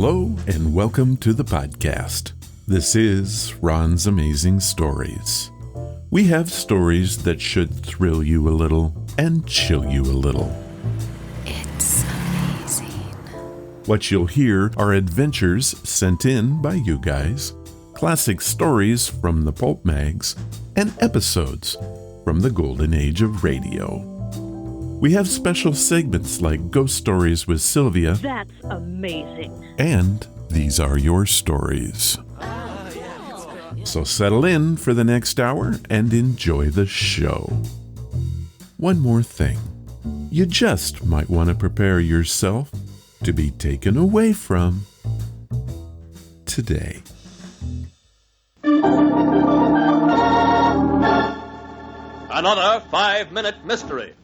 Hello and welcome to the podcast. This is Ron's Amazing Stories. We have stories that should thrill you a little and chill you a little. It's amazing. What you'll hear are adventures sent in by you guys, classic stories from the pulp mags, and episodes from the golden age of radio. We have special segments like Ghost Stories with Sylvia. That's amazing. And These Are Your Stories. So settle in for the next hour and enjoy the show. One more thing. You just might want to prepare yourself to be taken away from today. Another 5-minute mystery.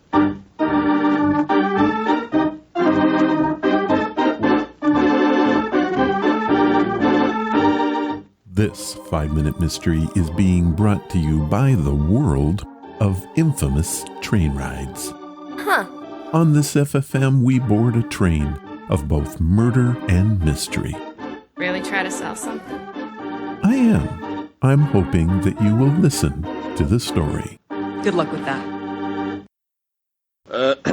This 5-minute mystery is being brought to you by the world of infamous train rides. On this FFM, we board a train of both murder and mystery. Really try to sell something? I am. I'm hoping that you will listen to the story. Good luck with that.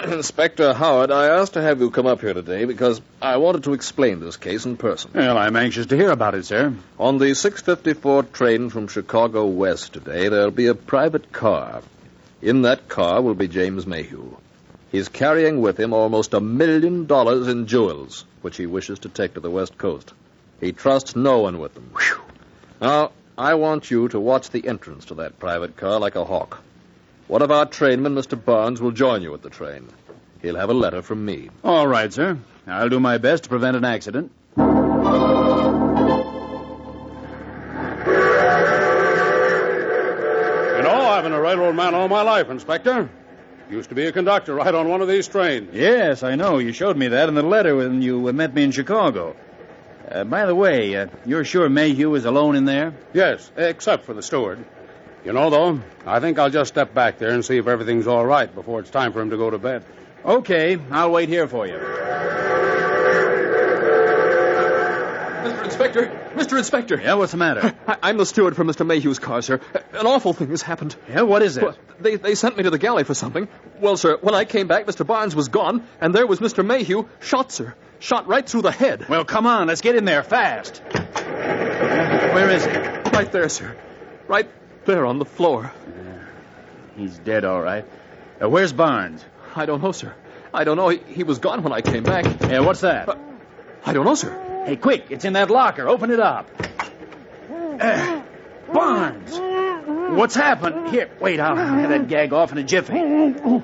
Inspector Howard, I asked to have you come up here today because I wanted to explain this case in person. Well, I'm anxious to hear about it, sir. On the 6:54 train from Chicago West today, there'll be a private car. In that car will be James Mayhew. He's carrying with him almost $1 million in jewels, which he wishes to take to the West Coast. He trusts no one with them. Whew. Now, I want you to watch the entrance to that private car like a hawk. One of our trainmen, Mr. Barnes, will join you at the train. He'll have a letter from me. All right, sir. I'll do my best to prevent an accident. You know, I've been a railroad man all my life, Inspector. Used to be a conductor right on one of these trains. Yes, I know. You showed me that in the letter when you met me in Chicago. By the way, you're sure Mayhew is alone in there? Yes, except for the steward. You know, though, I think I'll just step back there and see if everything's all right before it's time for him to go to bed. Okay, I'll wait here for you. Mr. Inspector! Mr. Inspector! Yeah, what's the matter? I'm the steward for Mr. Mayhew's car, sir. An awful thing has happened. Yeah, what is it? Well, they sent me to the galley for something. Well, sir, when I came back, Mr. Barnes was gone, and there was Mr. Mayhew, shot, sir. Shot right through the head. Well, come on, let's get in there fast. Where is he? Right there, sir. Right there on the floor. He's dead, all right. Where's Barnes? I don't know, sir. I don't know. He was gone when I came back. Yeah, what's that? I don't know, sir. Hey, quick, it's in that locker. Open it up. Barnes! What's happened? Here, wait, I'll have that gag off in a jiffy. Boy,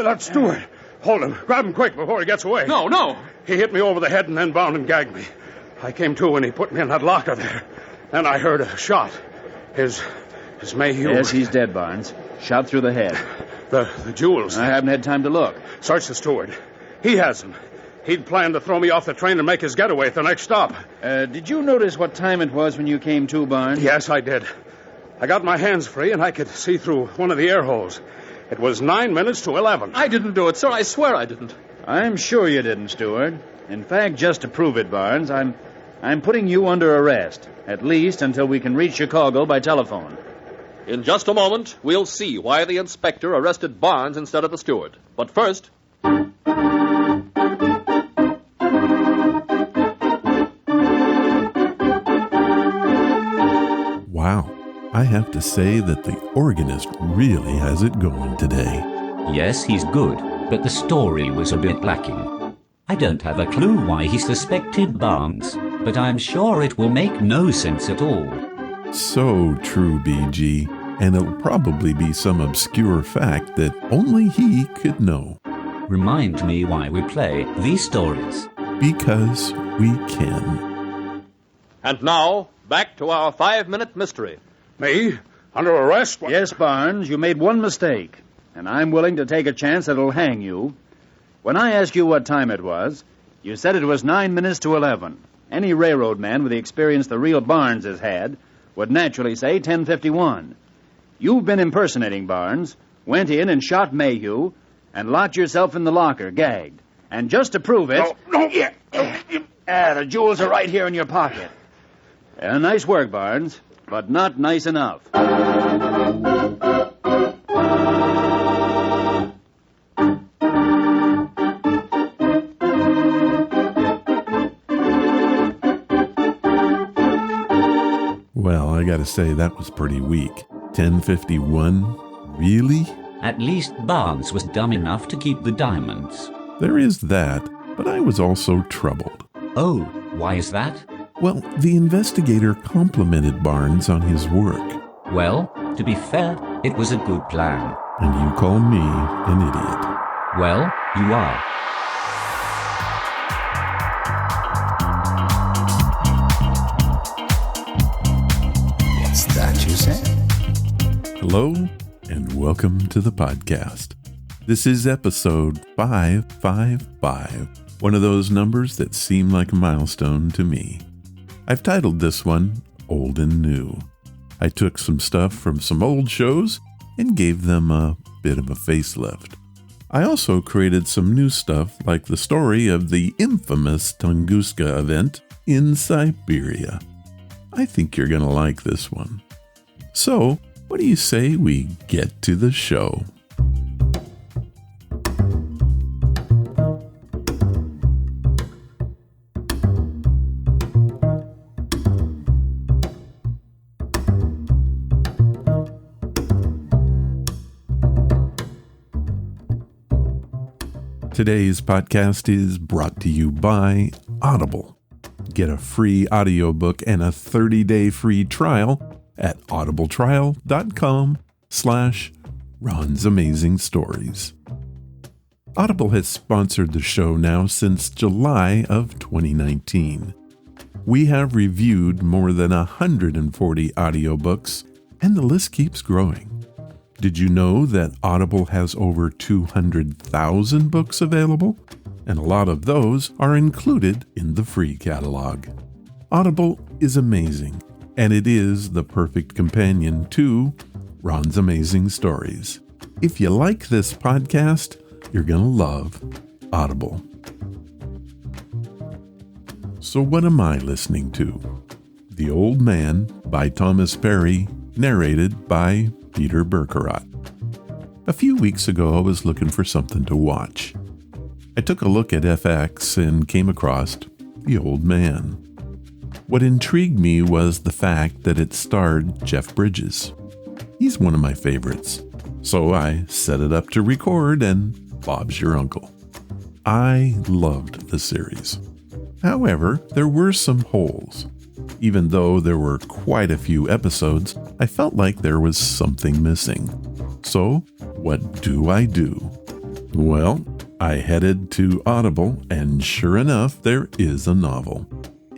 that steward. Hold him. Grab him quick before he gets away. No. He hit me over the head and then bound and gagged me. I came to when he put me in that locker there. Then I heard a shot. His Mayhew. Yes, he's dead, Barnes. Shot through the head. The jewels. I haven't had time to look. Search the steward. He has them. He'd planned to throw me off the train and make his getaway at the next stop. Did you notice what time it was when you came to, Barnes? Yes, I did. I got my hands free and I could see through one of the air holes. It was 9 minutes to 11. I didn't do it, sir. I swear I didn't. I'm sure you didn't, Stewart. In fact, just to prove it, Barnes, I'm putting you under arrest, at least until we can reach Chicago by telephone. In just a moment, we'll see why the inspector arrested Barnes instead of the steward. But first... Wow, I have to say that the organist really has it going today. Yes, he's good, but the story was a bit lacking. I don't have a clue why he suspected Barnes, but I'm sure it will make no sense at all. So true, BG, and it'll probably be some obscure fact that only he could know. Remind me why we play these stories. Because we can. And now, back to our 5-minute mystery. Me? Under arrest? Yes, Barnes, you made one mistake, and I'm willing to take a chance that'll hang you. When I asked you what time it was, you said it was 9 minutes to 11. Any railroad man with the experience the real Barnes has had would naturally say 10:51. You've been impersonating Barnes, went in and shot Mayhew, and locked yourself in the locker, gagged. And just to prove it... No. The jewels are right here in your pocket. Nice work, Barnes, but not nice enough. Well, I gotta say, that was pretty weak. 1051? Really? At least Barnes was dumb enough to keep the diamonds. There is that, but I was also troubled. Oh, why is that? Well, the investigator complimented Barnes on his work. Well, to be fair, it was a good plan. And you call me an idiot. Well, you are. What's that you said? Hello, and welcome to the podcast. This is episode 555, one of those numbers that seem like a milestone to me. I've titled this one Old and New. I took some stuff from some old shows and gave them a bit of a facelift. I also created some new stuff like the story of the infamous Tunguska event in Siberia. I think you're going to like this one. So, what do you say we get to the show? Today's podcast is brought to you by Audible. Get a free audiobook and a 30-day free trial at audibletrial.com/Ron's Amazing Stories. Audible has sponsored the show now since July of 2019. We have reviewed more than 140 audiobooks, and the list keeps growing. Did you know that Audible has over 200,000 books available? And a lot of those are included in the free catalog. Audible is amazing, and it is the perfect companion to Ron's Amazing Stories. If you like this podcast, you're going to love Audible. So what am I listening to? The Old Man by Thomas Perry, narrated by Peter Berkerot. A few weeks ago, I was looking for something to watch. I took a look at FX and came across The Old Man. What intrigued me was the fact that it starred Jeff Bridges. He's one of my favorites. So I set it up to record, and Bob's your uncle. I loved the series. However, there were some holes. Even though there were quite a few episodes, I felt like there was something missing. So, what do? Well, I headed to Audible, and sure enough, there is a novel.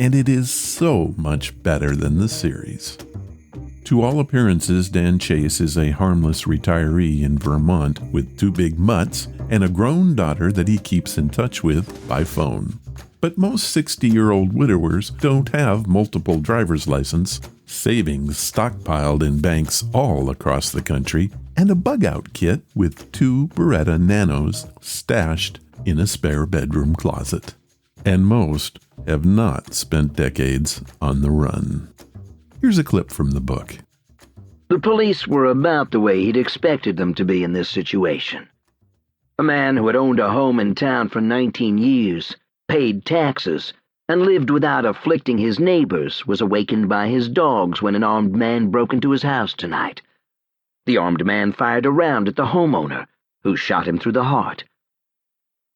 And it is so much better than the series. To all appearances, Dan Chase is a harmless retiree in Vermont with two big mutts and a grown daughter that he keeps in touch with by phone. But most 60-year-old widowers don't have multiple driver's license, savings stockpiled in banks all across the country, and a bug-out kit with 2 Beretta Nanos stashed in a spare bedroom closet. And most have not spent decades on the run. Here's a clip from the book. The police were about the way he'd expected them to be in this situation. A man who had owned a home in town for 19 years, paid taxes, and lived without afflicting his neighbors was awakened by his dogs when an armed man broke into his house tonight. The armed man fired a round at the homeowner, who shot him through the heart.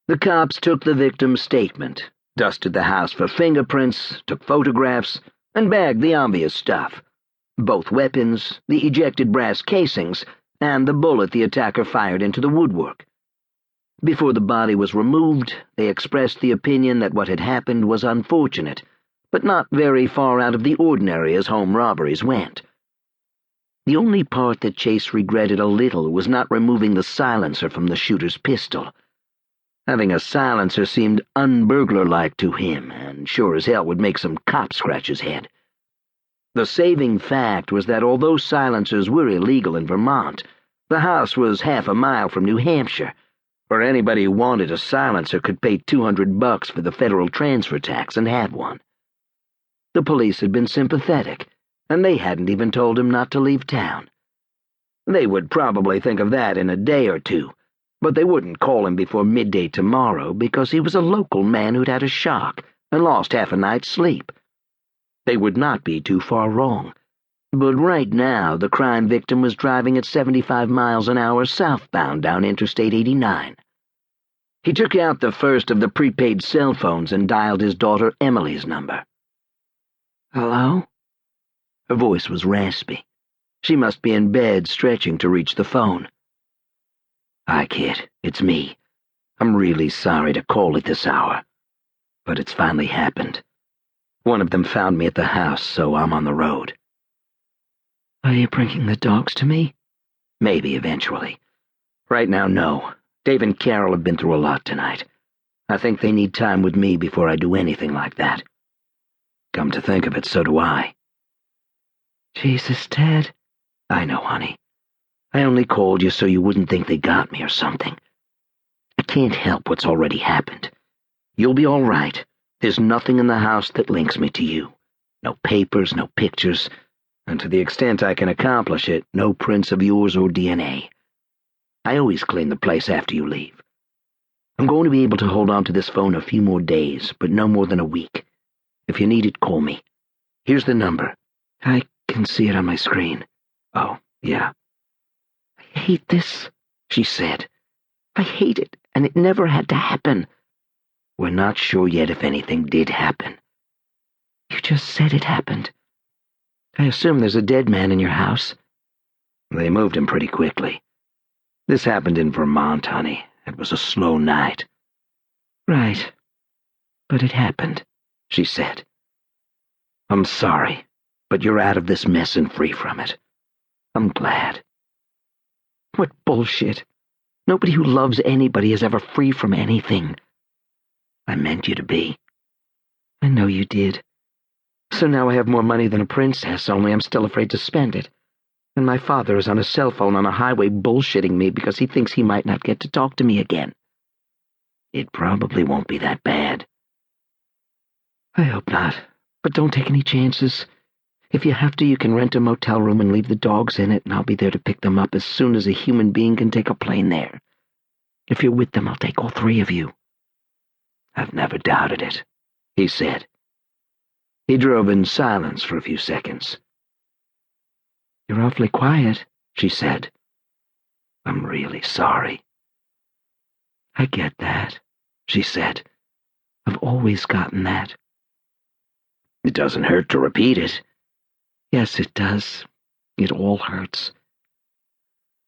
The cops took the victim's statement, dusted the house for fingerprints, took photographs, and bagged the obvious stuff. Both weapons, the ejected brass casings, and the bullet the attacker fired into the woodwork. Before the body was removed, they expressed the opinion that what had happened was unfortunate, but not very far out of the ordinary as home robberies went. The only part that Chase regretted a little was not removing the silencer from the shooter's pistol. Having a silencer seemed un-burglar-like to him, and sure as hell would make some cop scratch his head. The saving fact was that although silencers were illegal in Vermont, the house was half a mile from New Hampshire, or anybody who wanted a silencer could pay $200 for the federal transfer tax and have one. The police had been sympathetic, and they hadn't even told him not to leave town. They would probably think of that in a day or two, but they wouldn't call him before midday tomorrow because he was a local man who'd had a shock and lost half a night's sleep. They would not be too far wrong. But right now, the crime victim was driving at 75 miles an hour southbound down Interstate 89. He took out the first of the prepaid cell phones and dialed his daughter Emily's number. "Hello?" Her voice was raspy. She must be in bed, stretching to reach the phone. "Hi, kid. It's me. I'm really sorry to call at this hour, but it's finally happened. One of them found me at the house, so I'm on the road." "Are you bringing the dogs to me?" "Maybe eventually. Right now, no. Dave and Carol have been through a lot tonight. I think they need time with me before I do anything like that. Come to think of it, so do I." "Jesus, Ted." "I know, honey. I only called you so you wouldn't think they got me or something. I can't help what's already happened. You'll be all right. There's nothing in the house that links me to you. No papers, no pictures, and to the extent I can accomplish it, no prints of yours or DNA. I always clean the place after you leave. I'm going to be able to hold on to this phone a few more days, but no more than a week. If you need it, call me. Here's the number. I can see it on my screen." "Oh, yeah." "I hate this," she said. "I hate it, and it never had to happen." "We're not sure yet if anything did happen." "You just said it happened. I assume there's a dead man in your house." "They moved him pretty quickly. This happened in Vermont, honey. It was a slow night." "Right. But it happened," she said. "I'm sorry, but you're out of this mess and free from it. I'm glad." "What bullshit. Nobody who loves anybody is ever free from anything." "I meant you to be." "I know you did. So now I have more money than a princess, only I'm still afraid to spend it. And my father is on a cell phone on a highway bullshitting me because he thinks he might not get to talk to me again." "It probably won't be that bad." "I hope not, but don't take any chances. If you have to, you can rent a motel room and leave the dogs in it, and I'll be there to pick them up as soon as a human being can take a plane there. If you're with them, I'll take all three of you." "I've never doubted it," he said. He drove in silence for a few seconds. "You're awfully quiet," she said. "I'm really sorry." "I get that," she said. "I've always gotten that." "It doesn't hurt to repeat it." "Yes, it does. It all hurts."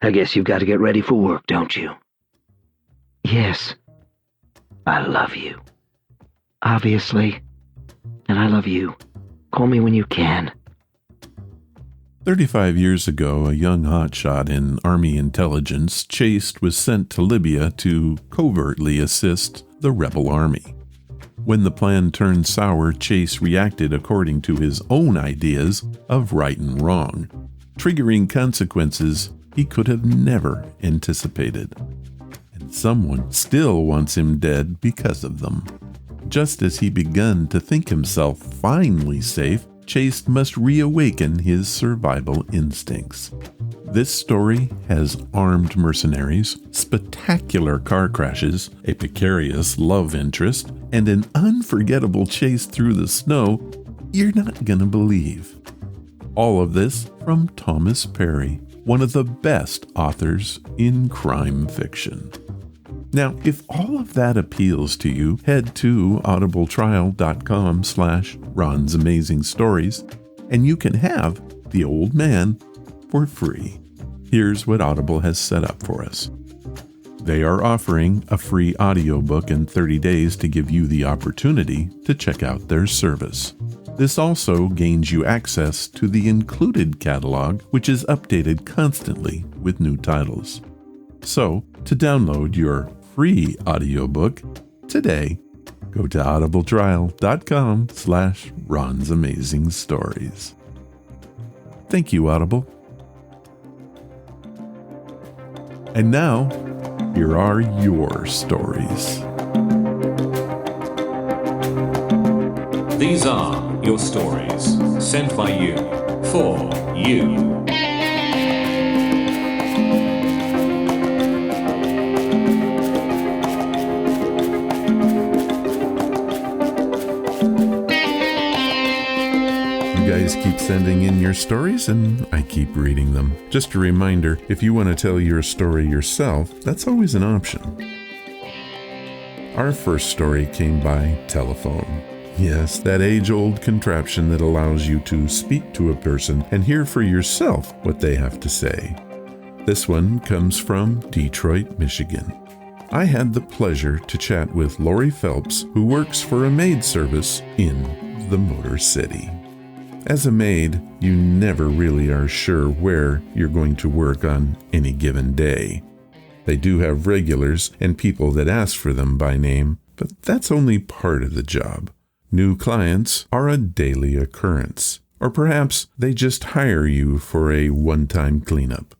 "I guess you've got to get ready for work, don't you?" "Yes." "I love you." "Obviously. And I love you. Call me when you can." 35 years ago, a young hotshot in Army intelligence, Chase, was sent to Libya to covertly assist the rebel army. When the plan turned sour, Chase reacted according to his own ideas of right and wrong, triggering consequences he could have never anticipated. And someone still wants him dead because of them. Just as he begun to think himself finally safe, Chase must reawaken his survival instincts. This story has armed mercenaries, spectacular car crashes, a precarious love interest, and an unforgettable chase through the snow you're not gonna believe. All of this from Thomas Perry, one of the best authors in crime fiction. Now, if all of that appeals to you, head to audibletrial.com/Ron's Amazing Stories, and you can have The Old Man for free. Here's what Audible has set up for us. They are offering a free audiobook in 30 days to give you the opportunity to check out their service. This also gains you access to the included catalog, which is updated constantly with new titles. So, to download your free audiobook today, go to audibletrial.com/Ron's Amazing Stories. Thank you, Audible. And now, here are your stories. These are your stories, sent by you, for you. You guys keep sending in your stories, and I keep reading them. Just a reminder, if you want to tell your story yourself, that's always an option. Our first story came by telephone. Yes, that age-old contraption that allows you to speak to a person and hear for yourself what they have to say. This one comes from Detroit, Michigan. I had the pleasure to chat with Lori Phelps, who works for a maid service in the Motor City. As a maid, you never really are sure where you're going to work on any given day. They do have regulars and people that ask for them by name, but that's only part of the job. New clients are a daily occurrence, or perhaps they just hire you for a one-time cleanup.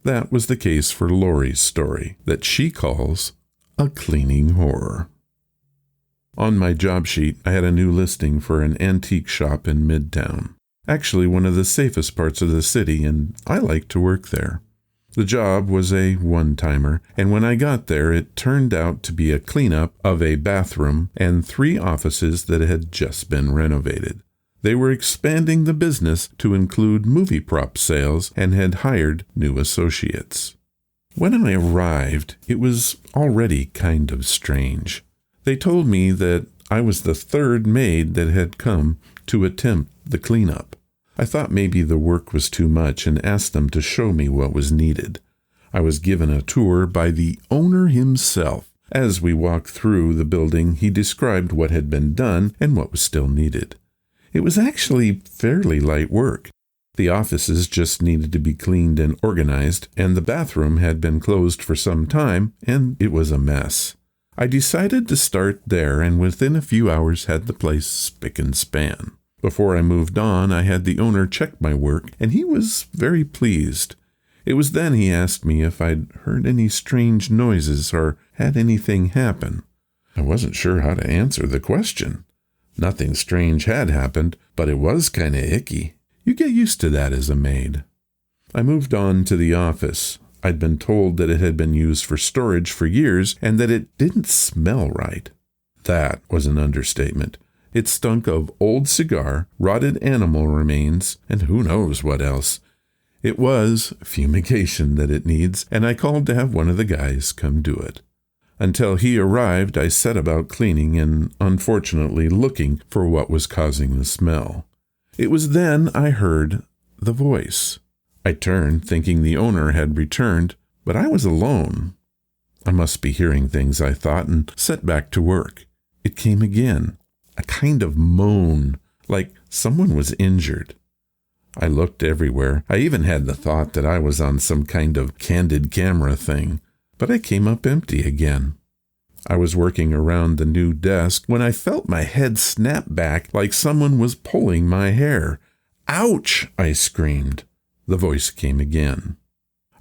That was the case for Lori's story, that she calls a cleaning horror. On my job sheet, I had a new listing for an antique shop in Midtown. Actually, one of the safest parts of the city, and I like to work there. The job was a one-timer, and when I got there, it turned out to be a cleanup of a bathroom and 3 offices that had just been renovated. They were expanding the business to include movie prop sales and had hired new associates. When I arrived, it was already kind of strange. They told me that I was the 3rd maid that had come to attempt the cleanup. I thought maybe the work was too much and asked them to show me what was needed. I was given a tour by the owner himself. As we walked through the building, he described what had been done and what was still needed. It was actually fairly light work. The offices just needed to be cleaned and organized, and the bathroom had been closed for some time, and it was a mess. I decided to start there, and within a few hours had the place spick and span. Before I moved on, I had the owner check my work, and he was very pleased. It was then he asked me if I'd heard any strange noises or had anything happen. I wasn't sure how to answer the question. Nothing strange had happened, but it was kind of icky. You get used to that as a maid. I moved on to the office. I'd been told that it had been used for storage for years and that it didn't smell right. That was an understatement. It stunk of old cigar, rotted animal remains, and who knows what else. It was fumigation that it needs, and I called to have one of the guys come do it. Until he arrived, I set about cleaning and, unfortunately, looking for what was causing the smell. It was then I heard the voice. I turned, thinking the owner had returned, but I was alone. I must be hearing things, I thought, and set back to work. It came again. A kind of moan, like someone was injured. I looked everywhere. I even had the thought that I was on some kind of candid camera thing, but I came up empty again. I was working around the new desk when I felt my head snap back like someone was pulling my hair. "Ouch!" I screamed. The voice came again.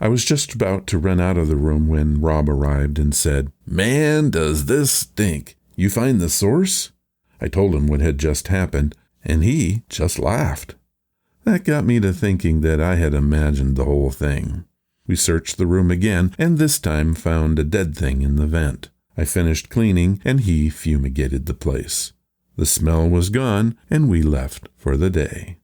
I was just about to run out of the room when Rob arrived and said, "Man, does this stink. You find the source?" I told him what had just happened, and he just laughed. That got me to thinking that I had imagined the whole thing. We searched the room again, and this time found a dead thing in the vent. I finished cleaning, and he fumigated the place. The smell was gone, and we left for the day.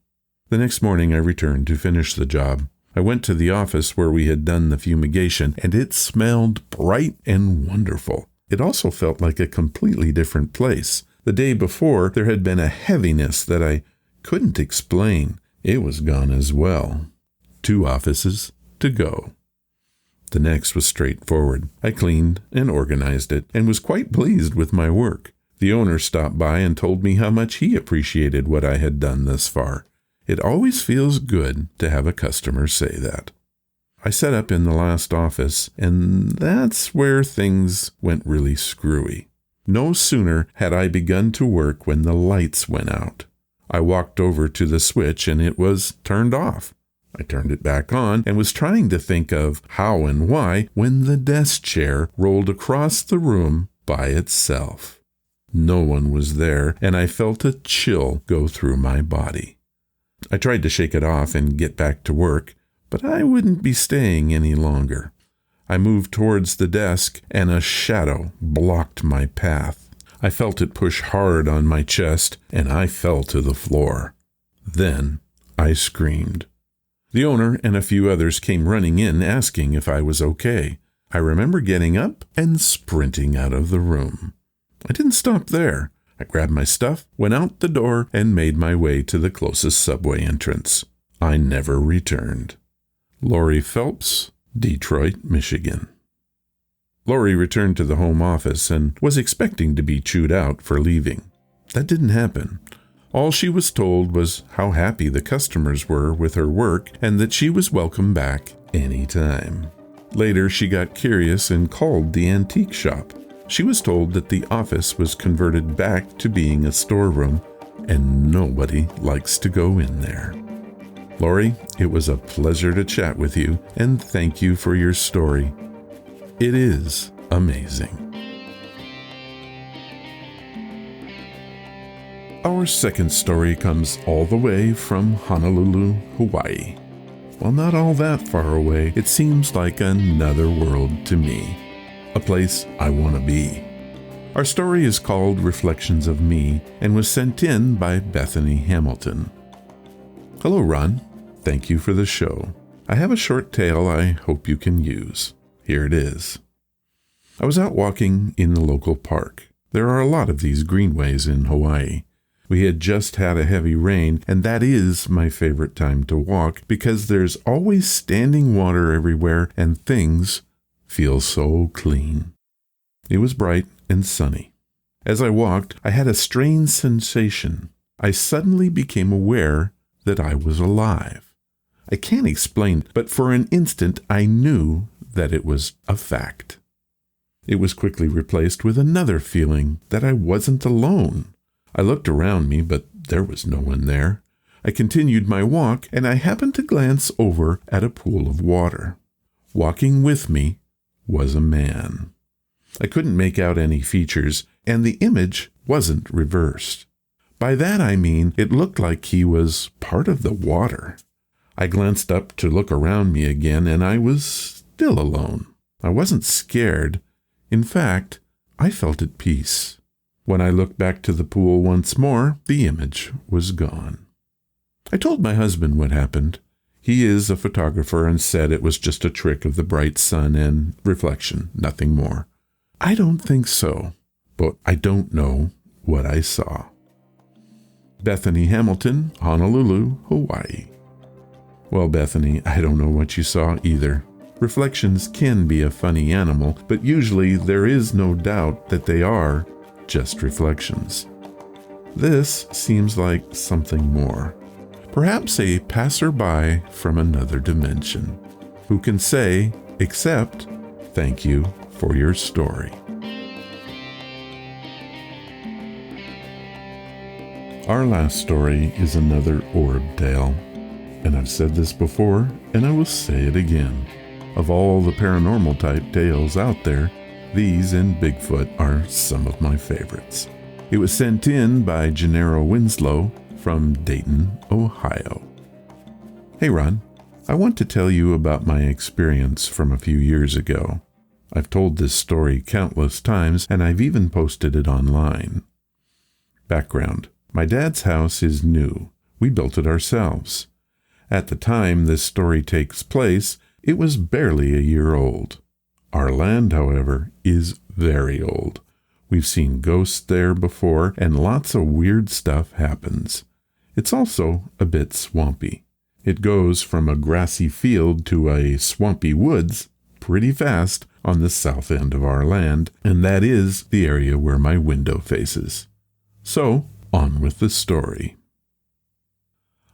The next morning I returned to finish the job. I went to the office where we had done the fumigation, and it smelled bright and wonderful. It also felt like a completely different place. The day before, there had been a heaviness that I couldn't explain. It was gone as well. 2 offices to go. The next was straightforward. I cleaned and organized it, and was quite pleased with my work. The owner stopped by and told me how much he appreciated what I had done thus far. It always feels good to have a customer say that. I set up in the last office, and that's where things went really screwy. No sooner had I begun to work when the lights went out. I walked over to the switch and it was turned off. I turned it back on and was trying to think of how and why when the desk chair rolled across the room by itself. No one was there, and I felt a chill go through my body. I tried to shake it off and get back to work, but I wouldn't be staying any longer. I moved towards the desk, and a shadow blocked my path. I felt it push hard on my chest, and I fell to the floor. Then I screamed. The owner and a few others came running in asking if I was okay. I remember getting up and sprinting out of the room. I didn't stop there. I grabbed my stuff, went out the door, and made my way to the closest subway entrance. I never returned. Lori Phelps, Detroit, Michigan. Lori returned to the home office and was expecting to be chewed out for leaving. That didn't happen. All she was told was how happy the customers were with her work and that she was welcome back any time. Later, she got curious and called the antique shop. She was told that the office was converted back to being a storeroom, and nobody likes to go in there. Lori, it was a pleasure to chat with you, and thank you for your story. It is amazing. Our second story comes all the way from Honolulu, Hawaii. While not all that far away, it seems like another world to me. A place I want to be. Our story is called Reflections of Me and was sent in by Bethany Hamilton. Hello, Ron. Thank you for the show. I have a short tale I hope you can use. Here it is. I was out walking in the local park. There are a lot of these greenways in Hawaii. We had just had a heavy rain, and that is my favorite time to walk because there's always standing water everywhere and things feel so clean. It was bright and sunny. As I walked, I had a strange sensation. I suddenly became aware that I was alive. I can't explain it, but for an instant I knew that it was a fact. It was quickly replaced with another feeling that I wasn't alone. I looked around me, but there was no one there. I continued my walk, and I happened to glance over at a pool of water. Walking with me was a man. I couldn't make out any features, and the image wasn't reversed. By that I mean it looked like he was part of the water. I glanced up to look around me again, and I was still alone. I wasn't scared. In fact, I felt at peace. When I looked back to the pool once more, the image was gone. I told my husband what happened. He is a photographer and said it was just a trick of the bright sun and reflection, nothing more. I don't think so, but I don't know what I saw. Bethany Hamilton, Honolulu, Hawaii. Well, Bethany, I don't know what you saw either. Reflections can be a funny animal, but usually there is no doubt that they are just reflections. This seems like something more. Perhaps a passerby from another dimension. Who can say, except, thank you for your story. Our last story is another orb tale. And I've said this before, and I will say it again. Of all the paranormal type tales out there, these and Bigfoot are some of my favorites. It was sent in by Gennaro Winslow from Dayton, Ohio. Hey Ron, I want to tell you about my experience from a few years ago. I've told this story countless times, and I've even posted it online. Background: my dad's house is new. We built it ourselves. At the time this story takes place, it was barely a year old. Our land, however, is very old. We've seen ghosts there before, and lots of weird stuff happens. It's also a bit swampy. It goes from a grassy field to a swampy woods pretty fast on the south end of our land, and that is the area where my window faces. So, on with the story.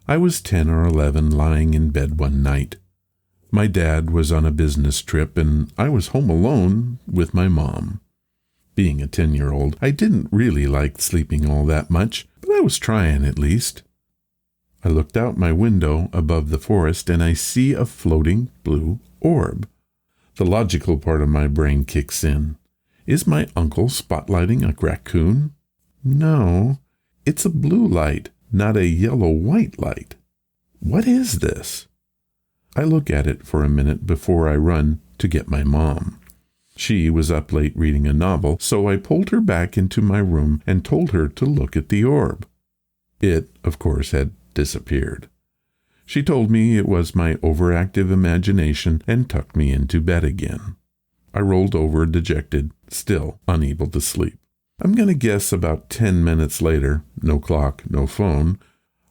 I was 10 or 11 lying in bed one night. My dad was on a business trip, and I was home alone with my mom. Being a 10-year-old, I didn't really like sleeping all that much, but I was trying at least. I looked out my window above the forest and I see a floating blue orb. The logical part of my brain kicks in. Is my uncle spotlighting a raccoon? No, it's a blue light, not a yellow-white light. What is this? I look at it for a minute before I run to get my mom. She was up late reading a novel, so I pulled her back into my room and told her to look at the orb. It, of course, had disappeared. She told me it was my overactive imagination and tucked me into bed again. I rolled over dejected, still unable to sleep. I'm going to guess about 10 minutes later, no clock, no phone,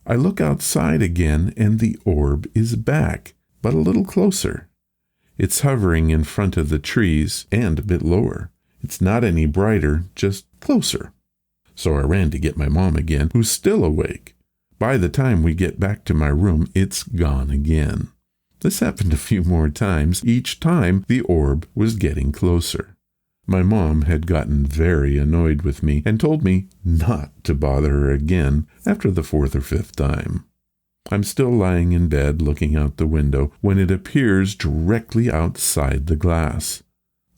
I look outside again and the orb is back, but a little closer. It's hovering in front of the trees and a bit lower. It's not any brighter, just closer. So I ran to get my mom again, who's still awake. By the time we get back to my room, it's gone again. This happened a few more times. Each time, the orb was getting closer. My mom had gotten very annoyed with me and told me not to bother her again after the 4th or 5th time. I'm still lying in bed looking out the window when it appears directly outside the glass.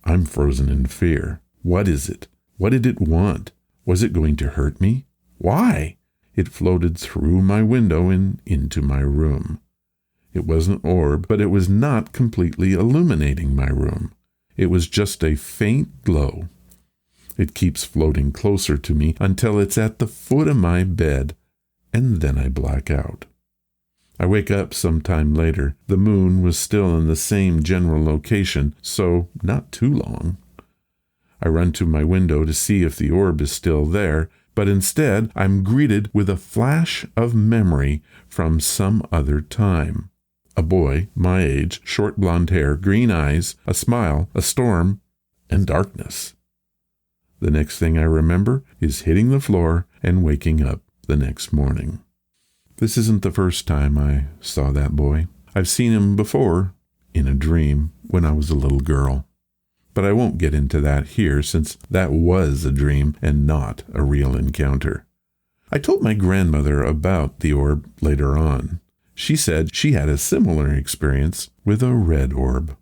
I'm frozen in fear. What is it? What did it want? Was it going to hurt me? Why? It floated through my window and into my room. It was an orb, but it was not completely illuminating my room. It was just a faint glow. It keeps floating closer to me until it's at the foot of my bed, and then I black out. I wake up some time later. The moon was still in the same general location, so not too long. I run to my window to see if the orb is still there, but instead I'm greeted with a flash of memory from some other time. A boy, my age, short blonde hair, green eyes, a smile, a storm, and darkness. The next thing I remember is hitting the floor and waking up the next morning. This isn't the first time I saw that boy. I've seen him before, in a dream, when I was a little girl. But I won't get into that here, since that was a dream and not a real encounter. I told my grandmother about the orb later on. She said she had a similar experience with a red orb.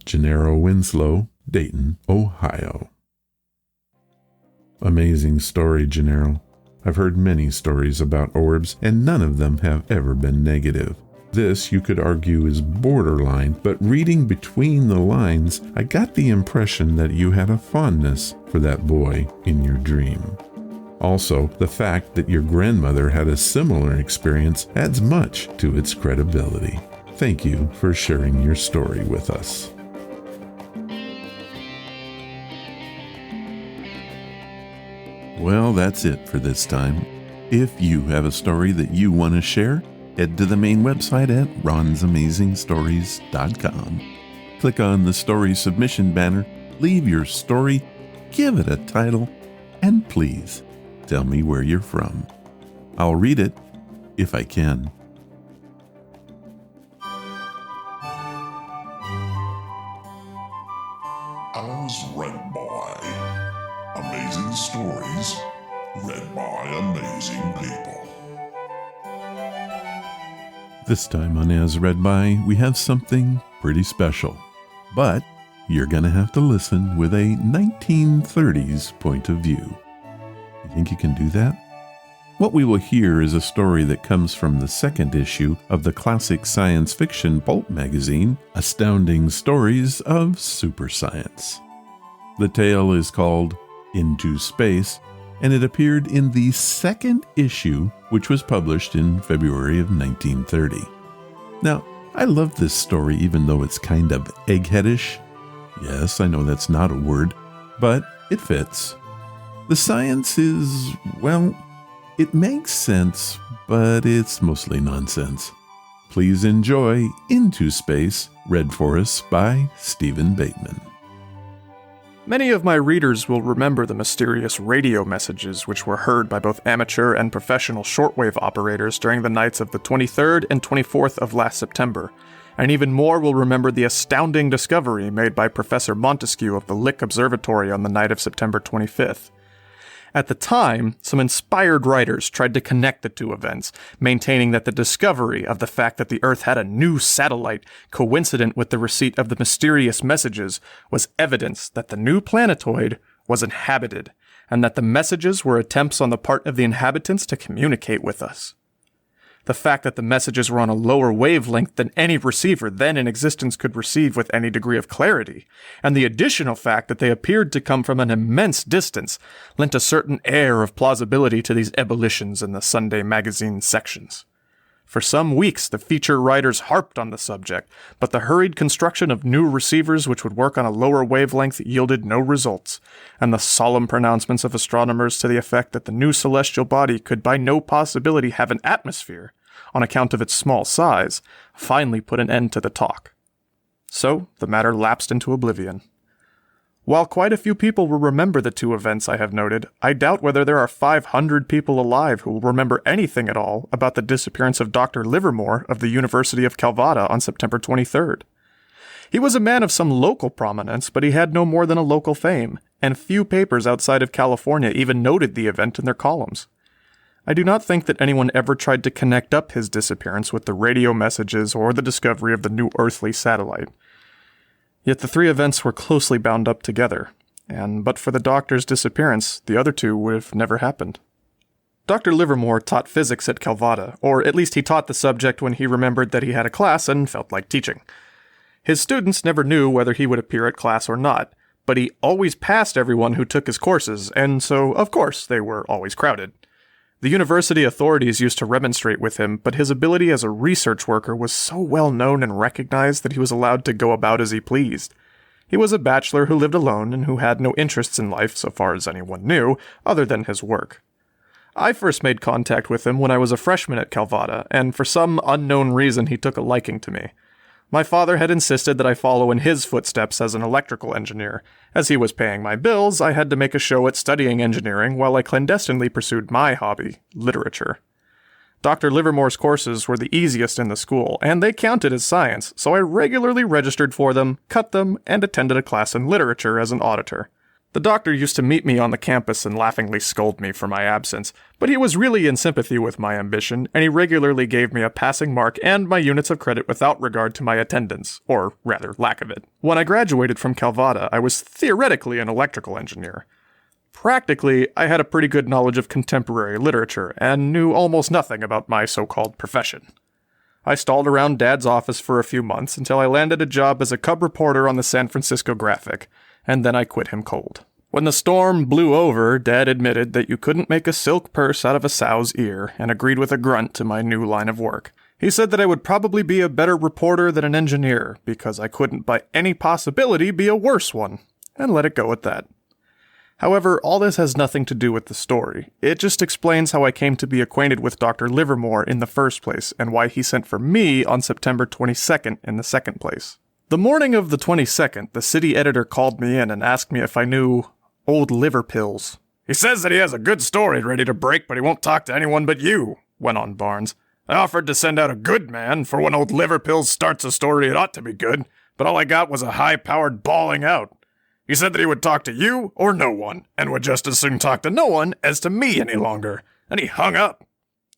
Gennaro Winslow, Dayton, Ohio. Amazing story, Gennaro. I've heard many stories about orbs, and none of them have ever been negative. This, you could argue, is borderline, but reading between the lines, I got the impression that you had a fondness for that boy in your dream. Also, the fact that your grandmother had a similar experience adds much to its credibility. Thank you for sharing your story with us. Well, that's it for this time. If you have a story that you want to share, head to the main website at ronsamazingstories.com. Click on the story submission banner, leave your story, give it a title, and please tell me where you're from. I'll read it if I can. As read by Amazing Stories, read by amazing people. This time on As Read By, we have something pretty special. But you're going to have to listen with a 1930s point of view. You think you can do that? What we will hear is a story that comes from the second issue of the classic science fiction pulp magazine, Astounding Stories of Super-Science. The tale is called Into Space, and it appeared in the second issue, which was published in February of 1930. Now, I love this story even though it's kind of eggheadish. Yes, I know that's not a word, but it fits. The science is, well, it makes sense, but it's mostly nonsense. Please enjoy Into Space, read for us by Steven Bateman. Many of my readers will remember the mysterious radio messages which were heard by both amateur and professional shortwave operators during the nights of the 23rd and 24th of last September, and even more will remember the astounding discovery made by Professor Montesquieu of the Lick Observatory on the night of September 25th. At the time, some inspired writers tried to connect the two events, maintaining that the discovery of the fact that the Earth had a new satellite coincident with the receipt of the mysterious messages was evidence that the new planetoid was inhabited, and that the messages were attempts on the part of the inhabitants to communicate with us. The fact that the messages were on a lower wavelength than any receiver then in existence could receive with any degree of clarity, and the additional fact that they appeared to come from an immense distance, lent a certain air of plausibility to these ebullitions in the Sunday magazine sections. For some weeks, the feature writers harped on the subject, but the hurried construction of new receivers which would work on a lower wavelength yielded no results, and the solemn pronouncements of astronomers to the effect that the new celestial body could by no possibility have an atmosphere, on account of its small size, finally put an end to the talk. So, the matter lapsed into oblivion. While quite a few people will remember the two events I have noted, I doubt whether there are 500 people alive who will remember anything at all about the disappearance of Dr. Livermore of the University of Calvada on September 23rd. He was a man of some local prominence, but he had no more than a local fame, and few papers outside of California even noted the event in their columns. I do not think that anyone ever tried to connect up his disappearance with the radio messages or the discovery of the new earthly satellite. Yet the three events were closely bound up together, and but for the doctor's disappearance, the other two would have never happened. Dr. Livermore taught physics at Calvada, or at least he taught the subject when he remembered that he had a class and felt like teaching. His students never knew whether he would appear at class or not, but he always passed everyone who took his courses, and so, of course, they were always crowded. The university authorities used to remonstrate with him, but his ability as a research worker was so well known and recognized that he was allowed to go about as he pleased. He was a bachelor who lived alone and who had no interests in life, so far as anyone knew, other than his work. I first made contact with him when I was a freshman at Calvada, and for some unknown reason he took a liking to me. My father had insisted that I follow in his footsteps as an electrical engineer. As he was paying my bills, I had to make a show at studying engineering while I clandestinely pursued my hobby, literature. Dr. Livermore's courses were the easiest in the school, and they counted as science, so I regularly registered for them, cut them, and attended a class in literature as an auditor. The doctor used to meet me on the campus and laughingly scold me for my absence, but he was really in sympathy with my ambition, and he regularly gave me a passing mark and my units of credit without regard to my attendance, or rather, lack of it. When I graduated from Calvada, I was theoretically an electrical engineer. Practically, I had a pretty good knowledge of contemporary literature, and knew almost nothing about my so-called profession. I stalled around Dad's office for a few months until I landed a job as a cub reporter on the San Francisco Graphic, and then I quit him cold. When the storm blew over, Dad admitted that you couldn't make a silk purse out of a sow's ear, and agreed with a grunt to my new line of work. He said that I would probably be a better reporter than an engineer, because I couldn't by any possibility be a worse one, and let it go at that. However, all this has nothing to do with the story. It just explains how I came to be acquainted with Dr. Livermore in the first place, and why he sent for me on September 22nd in the second place. The morning of the 22nd, the city editor called me in and asked me if I knew old liver pills. "He says that he has a good story ready to break, but he won't talk to anyone but you," went on Barnes. "I offered to send out a good man, for when old liver pills starts a story it ought to be good, but all I got was a high-powered bawling out. He said that he would talk to you or no one, and would just as soon talk to no one as to me any longer, and he hung up.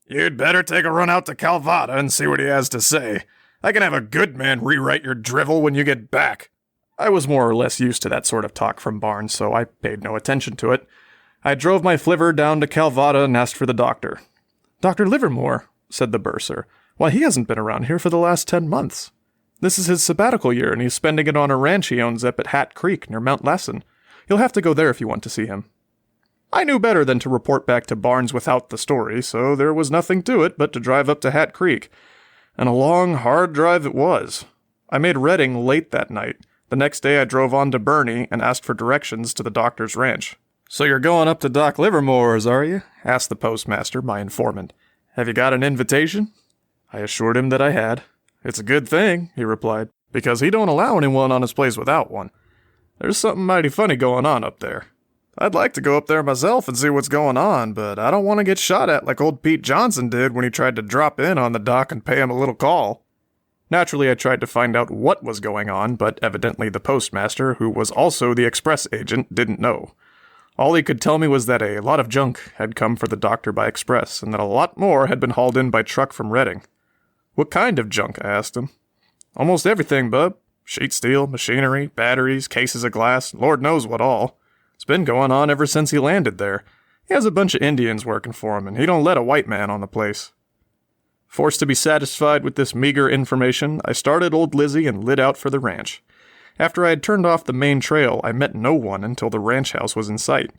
You'd better take a run out to Calvada and see what he has to say. I can have a good man rewrite your drivel when you get back." I was more or less used to that sort of talk from Barnes, so I paid no attention to it. I drove my flivver down to Calvada and asked for the doctor. "Dr. Livermore," said the bursar. "Why, he hasn't been around here for the last 10 months. This is his sabbatical year, and he's spending it on a ranch he owns up at Hat Creek near Mount Lassen. You'll have to go there if you want to see him." I knew better than to report back to Barnes without the story, so there was nothing to it but to drive up to Hat Creek. And a long, hard drive it was. I made Redding late that night. The next day I drove on to Bernie and asked for directions to the doctor's ranch. "So you're going up to Doc Livermore's, are you?" asked the postmaster, my informant. "Have you got an invitation?" I assured him that I had. "It's a good thing," he replied, "because he don't allow anyone on his place without one. There's something mighty funny going on up there. I'd like to go up there myself and see what's going on, but I don't want to get shot at like old Pete Johnson did when he tried to drop in on the doc and pay him a little call." Naturally, I tried to find out what was going on, but evidently the postmaster, who was also the express agent, didn't know. All he could tell me was that a lot of junk had come for the doctor by express, and that a lot more had been hauled in by truck from Reading. What kind of junk, I asked him. Almost everything, bub. Sheet steel, machinery, batteries, cases of glass, Lord knows what all. It's been going on ever since he landed there. He has a bunch of Indians working for him, and he don't let a white man on the place. Forced to be satisfied with this meager information, I started old Lizzie and lit out for the ranch. After I had turned off the main trail, I met no one until the ranch house was in sight.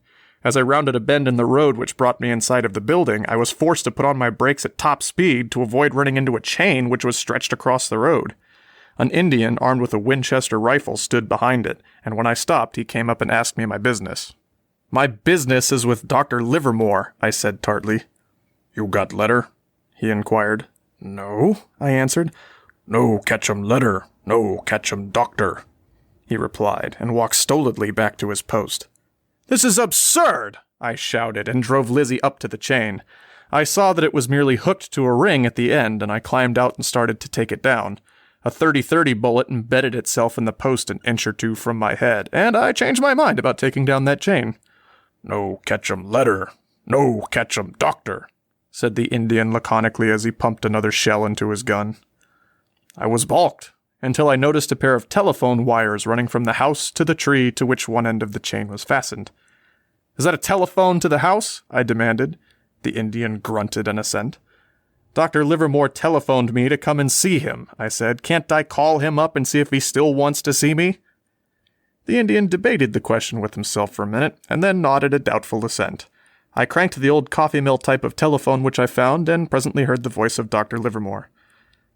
As I rounded a bend in the road which brought me inside of the building, I was forced to put on my brakes at top speed to avoid running into a chain which was stretched across the road. An Indian armed with a Winchester rifle stood behind it, and when I stopped, he came up and asked me my business. "My business is with Dr. Livermore," I said tartly. "You got letter?" he inquired. "No," I answered. "No catch 'em letter, no catch 'em doctor," he replied, and walked stolidly back to his post. "This is absurd!" I shouted, and drove Lizzie up to the chain. I saw that it was merely hooked to a ring at the end, and I climbed out and started to take it down. A .30-30 bullet embedded itself in the post an inch or two from my head, and I changed my mind about taking down that chain. "No catch 'em letter, no catch 'em doctor," said the Indian laconically as he pumped another shell into his gun. I was balked, until I noticed a pair of telephone wires running from the house to the tree to which one end of the chain was fastened. "Is that a telephone to the house?" I demanded. The Indian grunted an assent. "Dr. Livermore telephoned me to come and see him," I said. "Can't I call him up and see if he still wants to see me?" The Indian debated the question with himself for a minute, and then nodded a doubtful assent. I cranked the old coffee mill type of telephone which I found, and presently heard the voice of Dr. Livermore.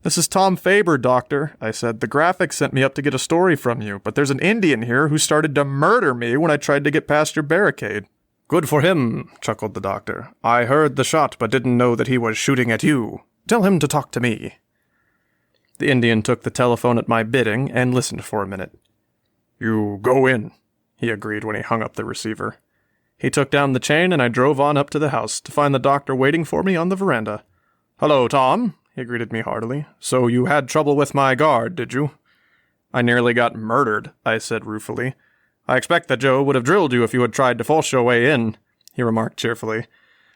"This is Tom Faber, Doctor," I said. "The Graphic sent me up to get a story from you, but there's an Indian here who started to murder me when I tried to get past your barricade." "Good for him," chuckled the doctor. "I heard the shot, but didn't know that he was shooting at you. Tell him to talk to me." The Indian took the telephone at my bidding and listened for a minute. "You go in," he agreed when he hung up the receiver. He took down the chain, and I drove on up to the house to find the doctor waiting for me on the veranda. "Hello, Tom," he greeted me heartily. "So you had trouble with my guard, did you?" "I nearly got murdered," I said ruefully. "I expect that Joe would have drilled you if you had tried to force your way in," he remarked cheerfully.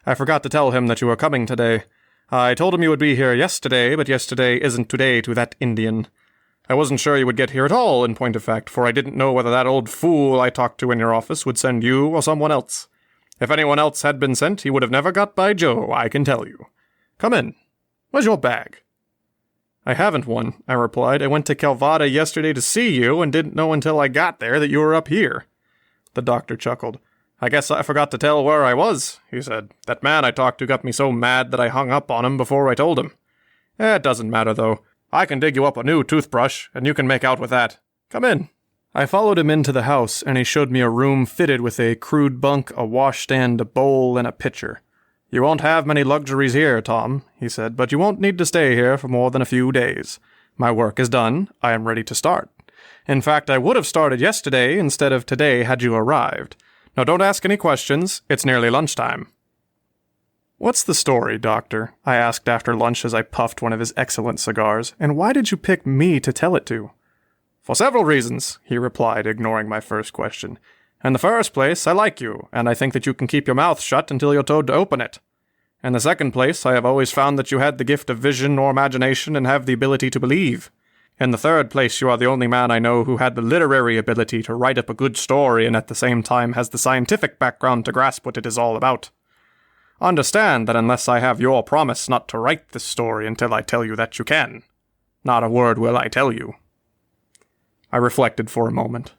"I forgot to tell him that you were coming today. I told him you would be here yesterday, but yesterday isn't today to that Indian. I wasn't sure you would get here at all, in point of fact, for I didn't know whether that old fool I talked to in your office would send you or someone else. If anyone else had been sent, he would have never got by Joe, I can tell you. Come in. Where's your bag?" "I haven't one," I replied. "I went to Calvada yesterday to see you, and didn't know until I got there that you were up here." The doctor chuckled. "I guess I forgot to tell where I was," he said. "That man I talked to got me so mad that I hung up on him before I told him. It doesn't matter, though. I can dig you up a new toothbrush, and you can make out with that. Come in." I followed him into the house, and he showed me a room fitted with a crude bunk, a washstand, a bowl, and a pitcher. "You won't have many luxuries here, Tom," he said, "but you won't need to stay here for more than a few days. My work is done. I am ready to start. In fact, I would have started yesterday instead of today had you arrived. Now don't ask any questions. It's nearly lunchtime." "What's the story, Doctor?" I asked after lunch as I puffed one of his excellent cigars. "And why did you pick me to tell it to?" "For several reasons," he replied, ignoring my first question. "In the first place, I like you, and I think that you can keep your mouth shut until you're told to open it. In the second place, I have always found that you had the gift of vision or imagination and have the ability to believe. In the third place, you are the only man I know who had the literary ability to write up a good story and at the same time has the scientific background to grasp what it is all about. Understand that unless I have your promise not to write this story until I tell you that you can, not a word will I tell you." I reflected for a moment.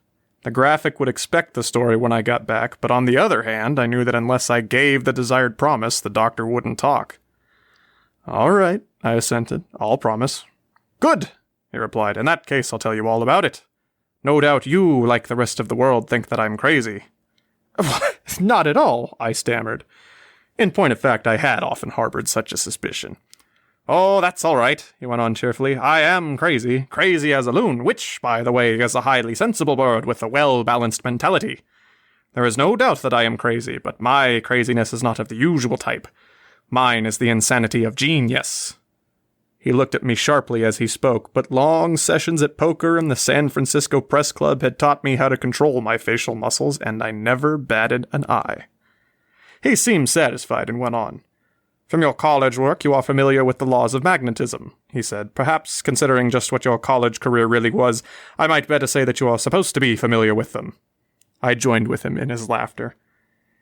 The Graphic would expect the story when I got back, but on the other hand, I knew that unless I gave the desired promise, the doctor wouldn't talk. "All right," I assented. "I'll promise." "Good," he replied. "In that case, I'll tell you all about it. No doubt you, like the rest of the world, think that I'm crazy." "Not at all," I stammered. In point of fact, I had often harbored such a suspicion. "Oh, that's all right," he went on cheerfully. "I am crazy as a loon, which, by the way, is a highly sensible bird with a well-balanced mentality. There is no doubt that I am crazy, but my craziness is not of the usual type. Mine is the insanity of genius." He looked at me sharply as he spoke, but long sessions at poker and the San Francisco Press Club had taught me how to control my facial muscles, and I never batted an eye. He seemed satisfied and went on. From your college work, you are familiar with the laws of magnetism, he said. Perhaps, considering just what your college career really was, I might better say that you are supposed to be familiar with them. I joined with him in his laughter.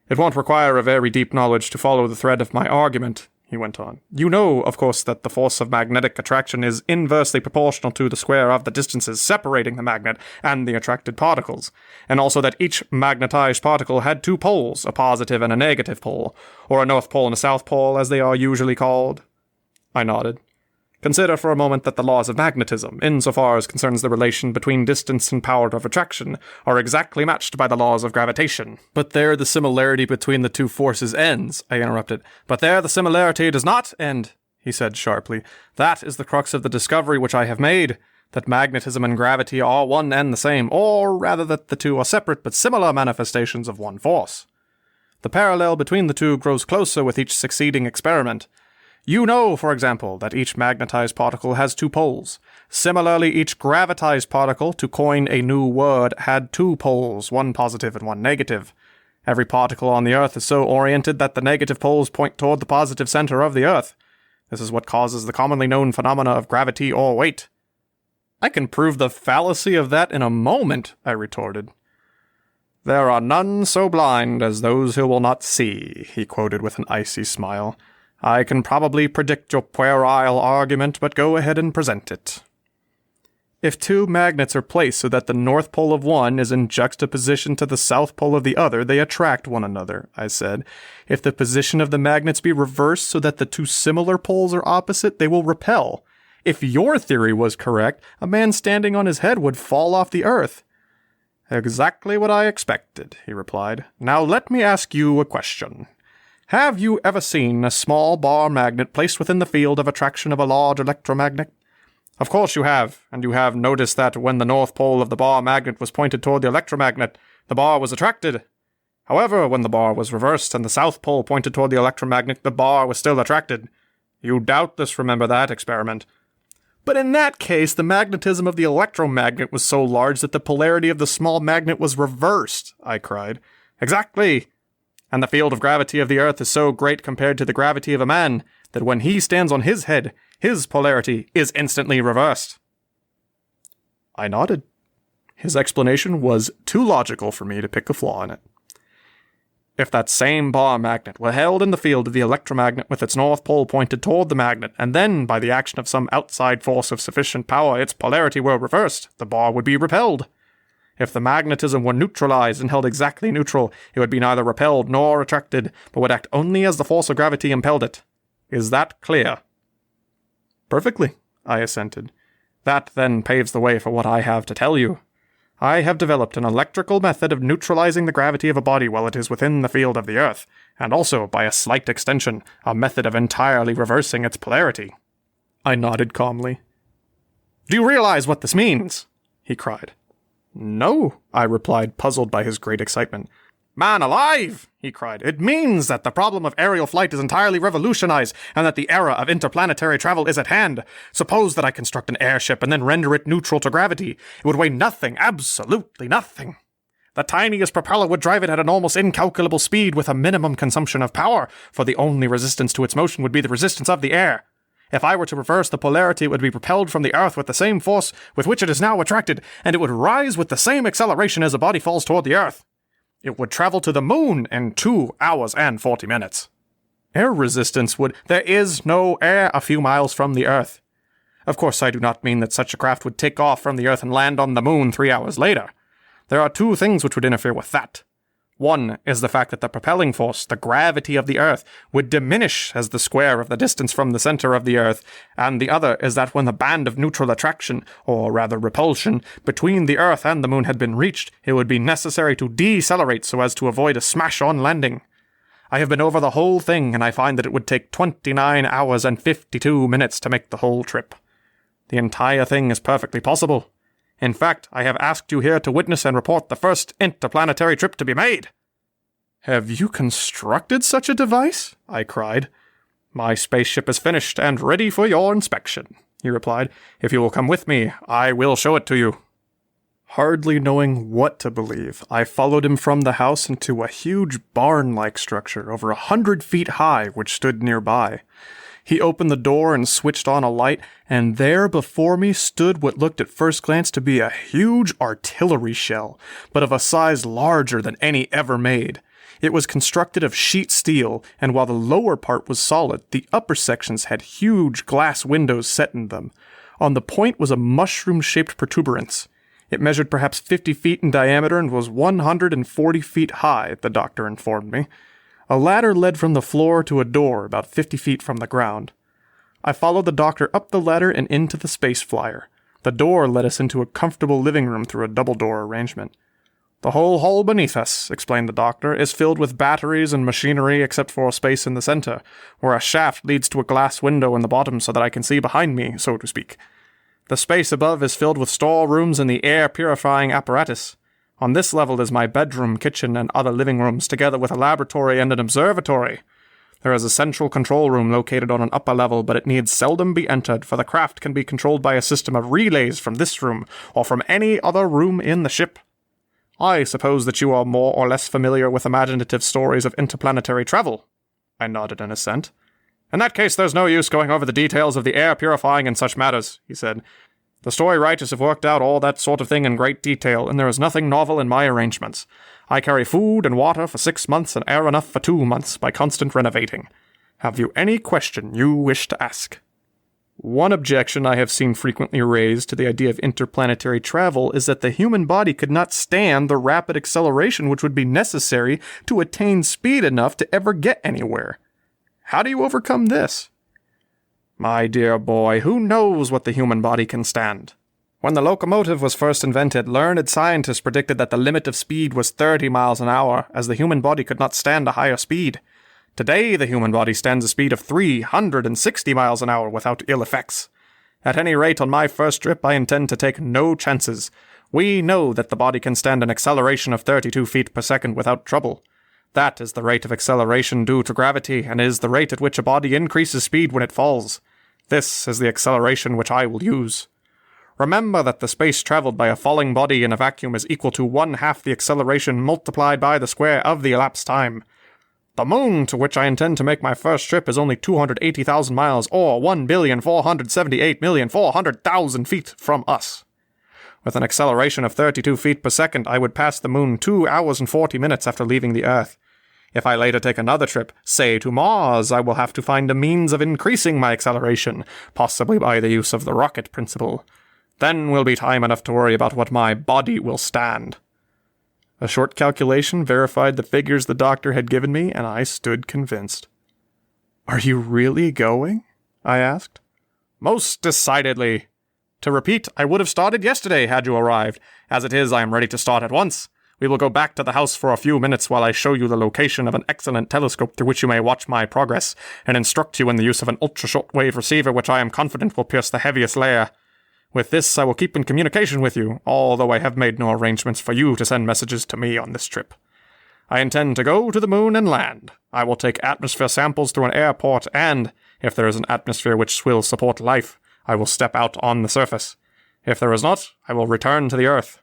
It won't require a very deep knowledge to follow the thread of my argument, he went on. You know, of course, that the force of magnetic attraction is inversely proportional to the square of the distances separating the magnet and the attracted particles, and also that each magnetized particle had two poles, a positive and a negative pole, or a north pole and a south pole, as they are usually called. I nodded. Consider for a moment that the laws of magnetism, insofar as concerns the relation between distance and power of attraction, are exactly matched by the laws of gravitation. But there the similarity between the two forces ends, I interrupted. But there the similarity does not end, he said sharply. That is the crux of the discovery which I have made, that magnetism and gravity are one and the same, or rather that the two are separate but similar manifestations of one force. The parallel between the two grows closer with each succeeding experiment. You know, for example, that each magnetized particle has two poles. Similarly, each gravitized particle, to coin a new word, had two poles, one positive and one negative. Every particle on the Earth is so oriented that the negative poles point toward the positive center of the Earth. This is what causes the commonly known phenomena of gravity or weight. I can prove the fallacy of that in a moment, I retorted. There are none so blind as those who will not see, he quoted with an icy smile. I can probably predict your puerile argument, but go ahead and present it. If two magnets are placed so that the north pole of one is in juxtaposition to the south pole of the other, they attract one another, I said. If the position of the magnets be reversed so that the two similar poles are opposite, they will repel. If your theory was correct, a man standing on his head would fall off the earth. Exactly what I expected, he replied. Now let me ask you a question. Have you ever seen a small bar magnet placed within the field of attraction of a large electromagnet? Of course you have, and you have noticed that when the north pole of the bar magnet was pointed toward the electromagnet, the bar was attracted. However, when the bar was reversed and the south pole pointed toward the electromagnet, the bar was still attracted. You doubtless remember that experiment. But in that case, the magnetism of the electromagnet was so large that the polarity of the small magnet was reversed, I cried. Exactly. And the field of gravity of the Earth is so great compared to the gravity of a man that when he stands on his head, his polarity is instantly reversed. I nodded. His explanation was too logical for me to pick a flaw in it. If that same bar magnet were held in the field of the electromagnet with its north pole pointed toward the magnet, and then, by the action of some outside force of sufficient power, its polarity were reversed, the bar would be repelled. If the magnetism were neutralized and held exactly neutral, it would be neither repelled nor attracted, but would act only as the force of gravity impelled it. Is that clear? Perfectly, I assented. That then paves the way for what I have to tell you. I have developed an electrical method of neutralizing the gravity of a body while it is within the field of the Earth, and also, by a slight extension, a method of entirely reversing its polarity. I nodded calmly. Do you realize what this means? He cried. No, I replied, puzzled by his great excitement. Man alive, he cried. It means that the problem of aerial flight is entirely revolutionized, and that the era of interplanetary travel is at hand. Suppose that I construct an airship and then render it neutral to gravity. It would weigh nothing, absolutely nothing. The tiniest propeller would drive it at an almost incalculable speed with a minimum consumption of power, for the only resistance to its motion would be the resistance of the air. If I were to reverse the polarity, it would be propelled from the Earth with the same force with which it is now attracted, and it would rise with the same acceleration as a body falls toward the Earth. It would travel to the moon in 2 hours and 40 minutes. Air resistance would... There is no air a few miles from the Earth. Of course, I do not mean that such a craft would take off from the Earth and land on the moon 3 hours later. There are 2 things which would interfere with that. One is the fact that the propelling force, the gravity of the Earth, would diminish as the square of the distance from the center of the Earth, and the other is that when the band of neutral attraction, or rather repulsion, between the Earth and the moon had been reached, it would be necessary to decelerate so as to avoid a smash-on landing. I have been over the whole thing, and I find that it would take 29 hours and 52 minutes to make the whole trip. The entire thing is perfectly possible. In fact, I have asked you here to witness and report the first interplanetary trip to be made. Have you constructed such a device? I cried. "My spaceship is finished and ready for your inspection," he replied. "If you will come with me, I will show it to you." Hardly knowing what to believe, I followed him from the house into a huge barn-like structure over 100 feet high which stood nearby. He opened the door and switched on a light, and there before me stood what looked at first glance to be a huge artillery shell, but of a size larger than any ever made. It was constructed of sheet steel, and while the lower part was solid, the upper sections had huge glass windows set in them. On the point was a mushroom-shaped protuberance. It measured perhaps 50 feet in diameter and was 140 feet high, the doctor informed me. A ladder led from the floor to a door about 50 feet from the ground. I followed the doctor up the ladder and into the space flyer. The door led us into a comfortable living room through a double-door arrangement. "The whole hall beneath us," explained the doctor, "is filled with batteries and machinery except for a space in the center, where a shaft leads to a glass window in the bottom so that I can see behind me, so to speak. The space above is filled with storerooms and the air-purifying apparatus. On this level is my bedroom, kitchen, and other living rooms, together with a laboratory and an observatory. There is a central control room located on an upper level, but it needs seldom be entered, for the craft can be controlled by a system of relays from this room, or from any other room in the ship. I suppose that you are more or less familiar with imaginative stories of interplanetary travel." I nodded in assent. "In that case, there's no use going over the details of the air purifying and such matters," he said. "The story writers have worked out all that sort of thing in great detail, and there is nothing novel in my arrangements. I carry food and water for 6 months and air enough for 2 months by constant renovating. Have you any question you wish to ask?" One objection I have seen frequently raised to the idea of interplanetary travel is that the human body could not stand the rapid acceleration which would be necessary to attain speed enough to ever get anywhere. How do you overcome this? "My dear boy, who knows what the human body can stand? When the locomotive was first invented, learned scientists predicted that the limit of speed was 30 miles an hour, as the human body could not stand a higher speed. Today, the human body stands a speed of 360 miles an hour without ill effects. At any rate, on my first trip, I intend to take no chances. We know that the body can stand an acceleration of 32 feet per second without trouble. That is the rate of acceleration due to gravity, and is the rate at which a body increases speed when it falls. This is the acceleration which I will use. Remember that the space traveled by a falling body in a vacuum is equal to 1/2 the acceleration multiplied by the square of the elapsed time. The moon, to which I intend to make my first trip, is only 280,000 miles, or 1,478,400,000 feet from us. With an acceleration of 32 feet per second, I would pass the moon 2 hours and 40 minutes after leaving the Earth. If I later take another trip, say to Mars, I will have to find a means of increasing my acceleration, possibly by the use of the rocket principle. Then will be time enough to worry about what my body will stand." A short calculation verified the figures the doctor had given me, and I stood convinced. "Are you really going?" I asked. "Most decidedly. To repeat, I would have started yesterday had you arrived. As it is, I am ready to start at once. We will go back to the house for a few minutes while I show you the location of an excellent telescope through which you may watch my progress, and instruct you in the use of an ultra-short-wave receiver which I am confident will pierce the heaviest layer. With this, I will keep in communication with you, although I have made no arrangements for you to send messages to me on this trip. I intend to go to the moon and land. I will take atmosphere samples through an airport, and, if there is an atmosphere which will support life, I will step out on the surface. If there is not, I will return to the Earth."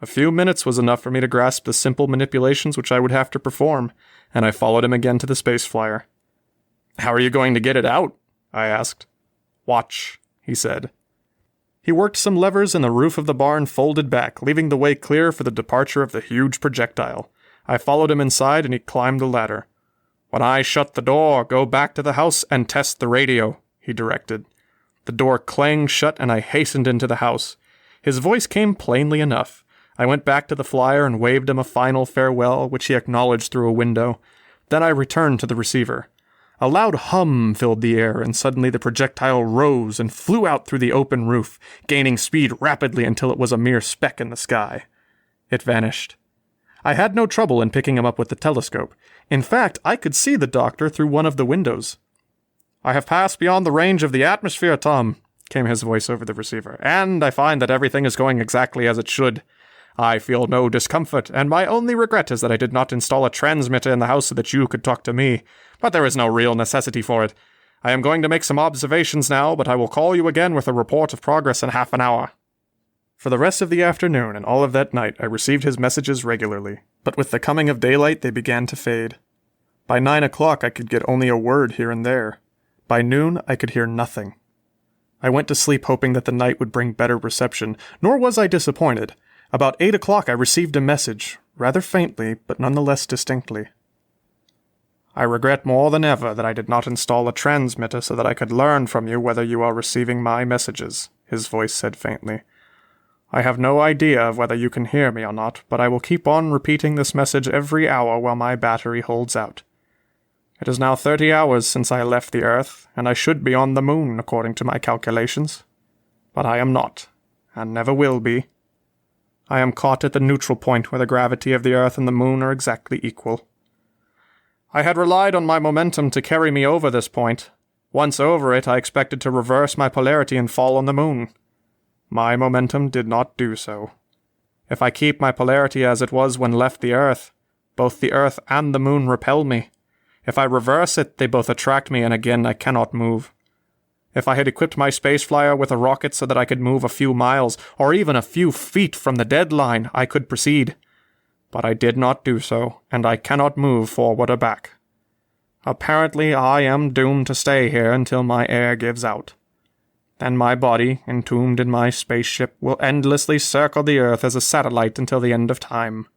A few minutes was enough for me to grasp the simple manipulations which I would have to perform, and I followed him again to the space flyer. "How are you going to get it out?" I asked. "Watch," he said. He worked some levers and the roof of the barn folded back, leaving the way clear for the departure of the huge projectile. I followed him inside and he climbed the ladder. "When I shut the door, go back to the house and test the radio," he directed. The door clanged shut and I hastened into the house. His voice came plainly enough. I went back to the flyer and waved him a final farewell, which he acknowledged through a window. Then I returned to the receiver. A loud hum filled the air, and suddenly the projectile rose and flew out through the open roof, gaining speed rapidly until it was a mere speck in the sky. It vanished. I had no trouble in picking him up with the telescope. In fact, I could see the doctor through one of the windows. "I have passed beyond the range of the atmosphere, Tom," came his voice over the receiver, "and I find that everything is going exactly as it should. I feel no discomfort, and my only regret is that I did not install a transmitter in the house so that you could talk to me. But there is no real necessity for it. I am going to make some observations now, but I will call you again with a report of progress in half an hour." For the rest of the afternoon and all of that night, I received his messages regularly, but with the coming of daylight, they began to fade. By 9 o'clock, I could get only a word here and there. By noon, I could hear nothing. I went to sleep hoping that the night would bring better reception, nor was I disappointed. About 8 o'clock, I received a message, rather faintly, but nonetheless distinctly. "I regret more than ever that I did not install a transmitter so that I could learn from you whether you are receiving my messages," his voice said faintly. "I have no idea of whether you can hear me or not, but I will keep on repeating this message every hour while my battery holds out. It is now 30 hours since I left the Earth, and I should be on the moon according to my calculations. But I am not, and never will be. I am caught at the neutral point where the gravity of the Earth and the moon are exactly equal. I had relied on my momentum to carry me over this point. Once over it, I expected to reverse my polarity and fall on the moon. My momentum did not do so. If I keep my polarity as it was when left the Earth, both the Earth and the moon repel me. If I reverse it, they both attract me, and again I cannot move. If I had equipped my space flyer with a rocket so that I could move a few miles, or even a few feet from the deadline, I could proceed. But I did not do so, and I cannot move forward or back. Apparently I am doomed to stay here until my air gives out. Then my body, entombed in my spaceship, will endlessly circle the Earth as a satellite until the end of time.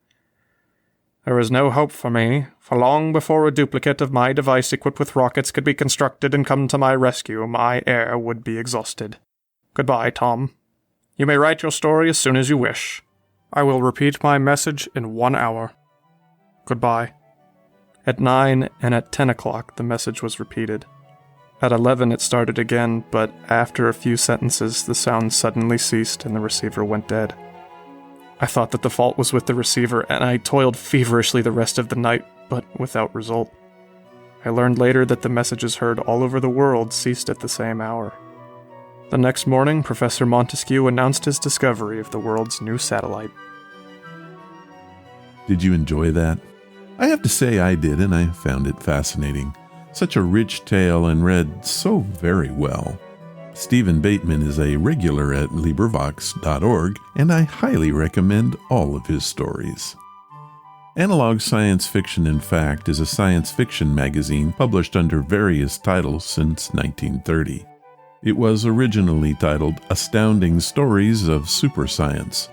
There is no hope for me, for long before a duplicate of my device equipped with rockets could be constructed and come to my rescue, my air would be exhausted. Goodbye, Tom. You may write your story as soon as you wish. I will repeat my message in 1 hour. Goodbye." At 9 and at 10 o'clock, the message was repeated. At 11 it started again, but after a few sentences, the sound suddenly ceased and the receiver went dead. I thought that the fault was with the receiver, and I toiled feverishly the rest of the night, but without result. I learned later that the messages heard all over the world ceased at the same hour. The next morning, Professor Montesquieu announced his discovery of the world's new satellite. Did you enjoy that? I have to say I did, and I found it fascinating. Such a rich tale and read so very well. Steven Bateman is a regular at LibriVox.org, and I highly recommend all of his stories. Analog Science Fiction and Fact is a science fiction magazine published under various titles since 1930. It was originally titled Astounding Stories of Super-Science.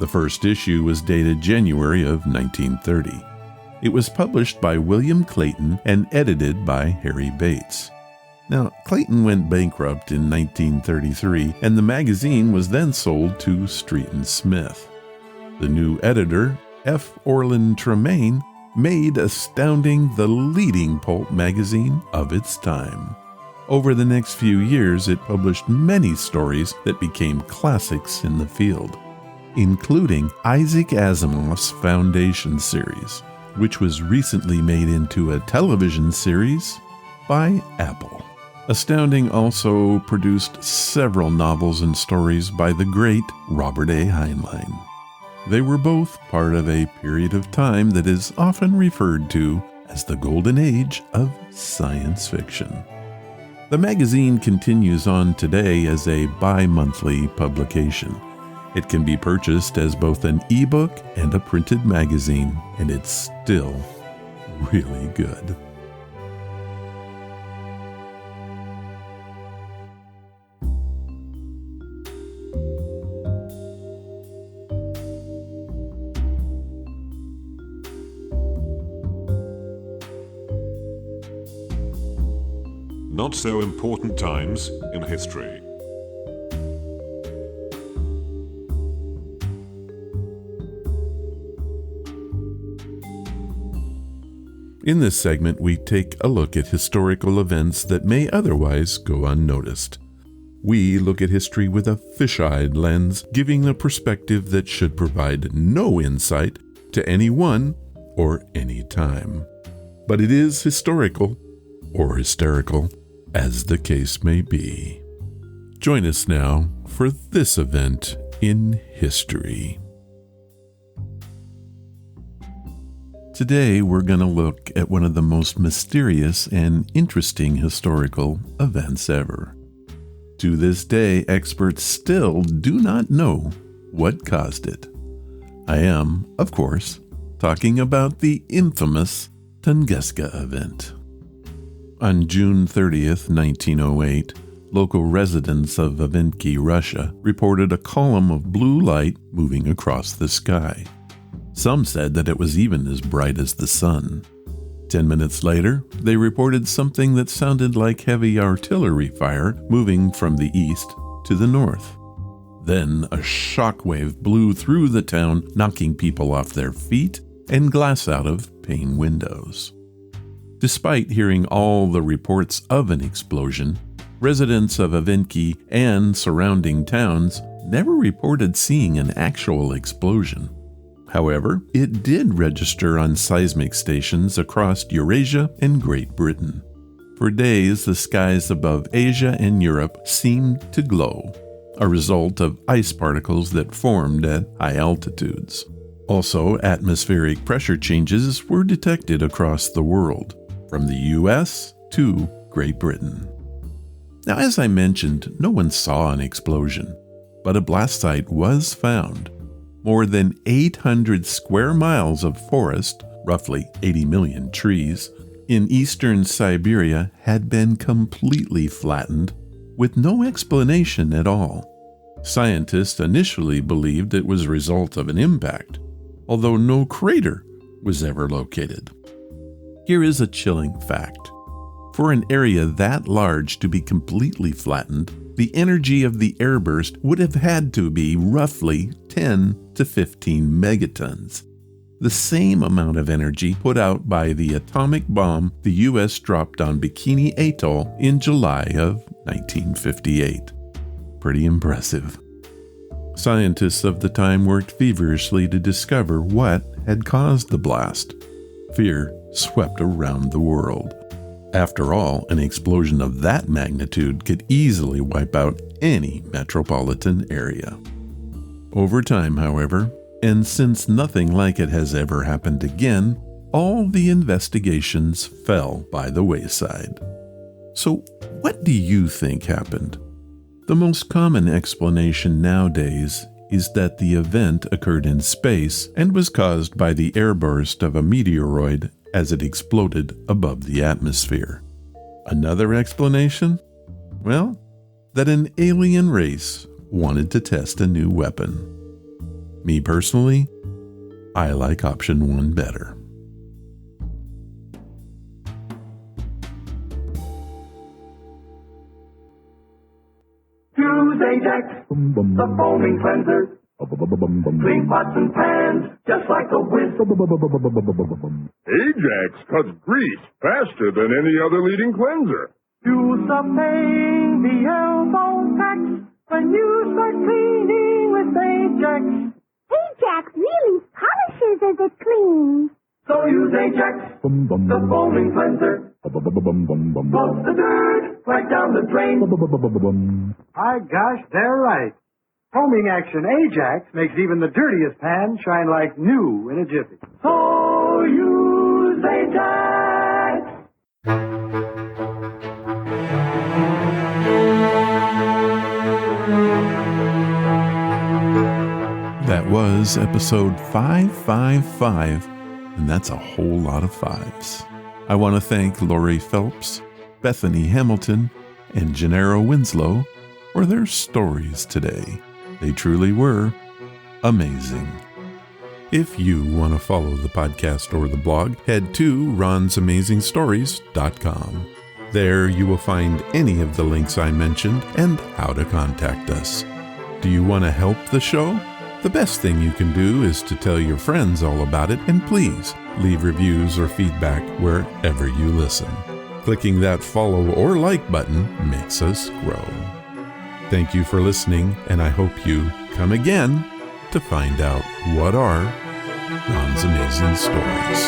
The first issue was dated January of 1930. It was published by William Clayton and edited by Harry Bates. Now, Clayton went bankrupt in 1933, and the magazine was then sold to Street & Smith. The new editor, F. Orland Tremaine, made Astounding the leading pulp magazine of its time. Over the next few years, it published many stories that became classics in the field, including Isaac Asimov's Foundation series, which was recently made into a television series by Apple. Astounding also produced several novels and stories by the great Robert A. Heinlein. They were both part of a period of time that is often referred to as the golden age of science fiction. The magazine continues on today as a bi-monthly publication. It can be purchased as both an ebook and a printed magazine, and it's still really good. Not so important times in history. In this segment, we take a look at historical events that may otherwise go unnoticed. We look at history with a fish-eyed lens, giving a perspective that should provide no insight to anyone or any time. But it is historical, or hysterical, as the case may be. Join us now for this event in history. Today, we're going to look at one of the most mysterious and interesting historical events ever. To this day, experts still do not know what caused it. I am, of course, talking about the infamous Tunguska event. On June 30th, 1908, local residents of Avinki, Russia, reported a column of blue light moving across the sky. Some said that it was even as bright as the sun. 10 minutes later, they reported something that sounded like heavy artillery fire moving from the east to the north. Then a shockwave blew through the town, knocking people off their feet and glass out of pane windows. Despite hearing all the reports of an explosion, residents of Avinki and surrounding towns never reported seeing an actual explosion. However, it did register on seismic stations across Eurasia and Great Britain. For days, the skies above Asia and Europe seemed to glow, a result of ice particles that formed at high altitudes. Also, atmospheric pressure changes were detected across the world, from the US to Great Britain. Now, as I mentioned, no one saw an explosion, but a blast site was found. More than 800 square miles of forest, roughly 80 million trees, in eastern Siberia had been completely flattened, with no explanation at all. Scientists initially believed it was a result of an impact, although no crater was ever located. Here is a chilling fact. For an area that large to be completely flattened, the energy of the airburst would have had to be roughly 10 to 15 megatons, the same amount of energy put out by the atomic bomb the U.S. dropped on Bikini Atoll in July of 1958. Pretty impressive. Scientists of the time worked feverishly to discover what had caused the blast. Fear swept around the world. After all, an explosion of that magnitude could easily wipe out any metropolitan area. Over time, however, and since nothing like it has ever happened again, all the investigations fell by the wayside. So, what do you think happened? The most common explanation nowadays is that the event occurred in space and was caused by the airburst of a meteoroid as it exploded above the atmosphere. Another explanation? Well, that an alien race wanted to test a new weapon. Me personally, I like option 1 better. Use Ajax, the foaming cleanser. Clean pots and pans, just like a whiz. Ajax cuts grease faster than any other leading cleanser. Use the pain, the elbow tax, when you start cleaning with Ajax. Ajax really polishes as it cleans. So use Ajax, the foaming cleanser. Flush the dirt right down the drain. My gosh, they're right. Foaming action Ajax makes even the dirtiest pan shine like new in a jiffy. So use Ajax. That was episode 555, and that's a whole lot of fives. I want to thank Lori Phelps, Bethany Hamilton, and Gennaro Winslow for their stories today. They truly were amazing. If you want to follow the podcast or the blog, head to ronsamazingstories.com. There you will find any of the links I mentioned and how to contact us. Do you want to help the show? The best thing you can do is to tell your friends all about it, and please leave reviews or feedback wherever you listen. Clicking that follow or like button makes us grow. Thank you for listening, and I hope you come again to find out what are Ron's Amazing Stories.